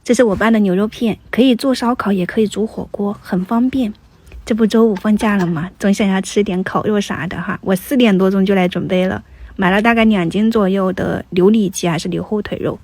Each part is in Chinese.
这是我拌的牛肉片，可以做烧烤，也可以煮火锅，很方便。这不周五放假了吗？总想要吃点烤肉啥的哈。我4点多钟就来准备了，买了大概2斤左右的牛里脊还是牛后腿肉，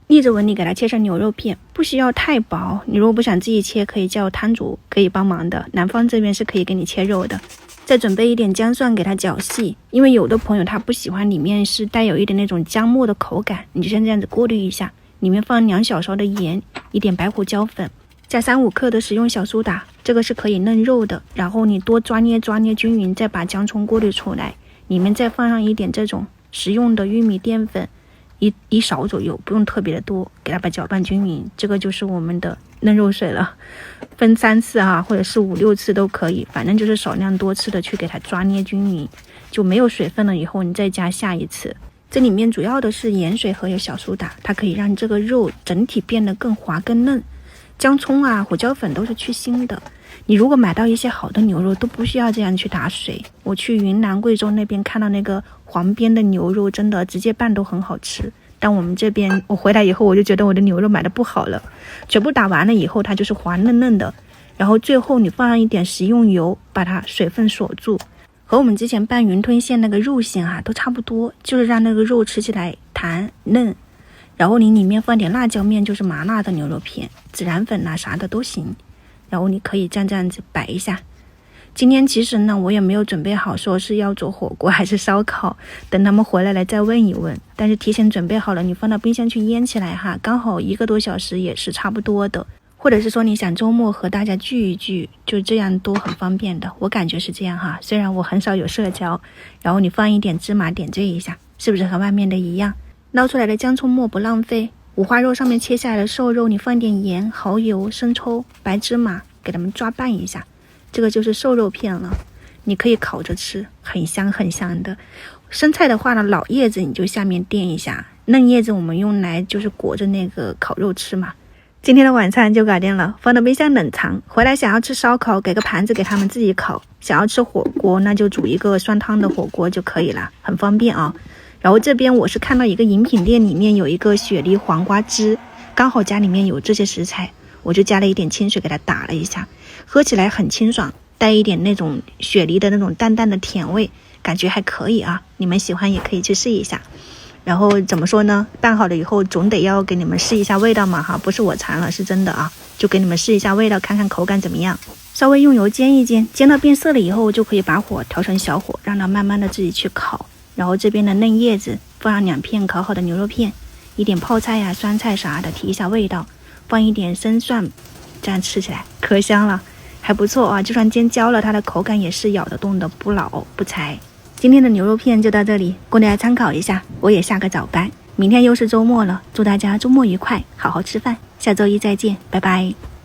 逆着纹理给它切成牛肉片，不需要太薄。你如果不想自己切，可以叫摊主可以帮忙的，南方这边是可以给你切肉的。再准备一点姜蒜给它搅细，因为有的朋友他不喜欢里面是带有一点那种姜末的口感，你就像这样子过滤一下。里面放2小勺的盐，一点白胡椒粉，加3-5克的食用小苏打，这个是可以嫩肉的。然后你多抓捏均匀，再把姜葱过滤出来，里面再放上一点这种食用的玉米淀粉，一勺左右，不用特别的多，给它把搅拌均匀。这个就是我们的嫩肉水了，分3次啊，或者是5-6次都可以，反正就是少量多次的去给它抓捏均匀，就没有水分了以后，你再加下一次。这里面主要的是盐水和有小苏打，它可以让这个肉整体变得更滑更嫩。姜葱啊、胡椒粉都是去腥的。你如果买到一些好的牛肉，都不需要这样去打水。我去云南、贵州那边看到那个黄边的牛肉，真的直接拌都很好吃。但我们这边，我回来以后我就觉得我的牛肉买的不好了，全部打完了以后，它就是滑嫩嫩的。然后最后你放上一点食用油，把它水分锁住。和我们之前拌云吞馅那个肉馅啊都差不多，就是让那个肉吃起来弹嫩。然后你里面放点辣椒面，就是麻辣的牛肉片，孜然粉啊啥的都行。然后你可以这样子摆一下。今天其实呢我也没有准备好说是要做火锅还是烧烤，等他们回来再问一问。但是提前准备好了，你放到冰箱去腌起来哈，刚好1个多小时也是差不多的。或者是说你想周末和大家聚一聚，就这样都很方便的，我感觉是这样哈。虽然我很少有社交，然后你放一点芝麻点缀一下，是不是和外面的一样？捞出来的姜葱末不浪费，五花肉上面切下来的瘦肉，你放点盐、蚝油、生抽、白芝麻，给它们抓拌一下，这个就是瘦肉片了。你可以烤着吃，很香很香的。生菜的话呢，老叶子你就下面垫一下，嫩叶子我们用来就是裹着那个烤肉吃嘛。今天的晚餐就搞定了，放到冰箱冷藏。回来想要吃烧烤，给个盘子给他们自己烤；想要吃火锅，那就煮一个酸汤的火锅就可以了，很方便啊。然后这边我是看到一个饮品店里面有一个雪梨黄瓜汁，刚好家里面有这些食材，我就加了一点清水给它打了一下，喝起来很清爽，带一点那种雪梨的那种淡淡的甜味，感觉还可以啊。你们喜欢也可以去试一下。然后怎么说呢，拌好了以后总得要给你们试一下味道嘛哈，不是我馋了，是真的啊，就给你们试一下味道，看看口感怎么样。稍微用油煎一煎，煎到变色了以后，就可以把火调成小火，让它慢慢的自己去烤。然后这边的嫩叶子放上2片烤好的牛肉片，一点泡菜呀、酸菜啥的提一下味道，放一点生蒜，这样吃起来可香了，还不错啊。就算煎焦了，它的口感也是咬得动的，不老不柴。今天的牛肉片就到这里，供大家参考一下。我也下个早班，明天又是周末了，祝大家周末愉快，好好吃饭，下周一再见，拜拜。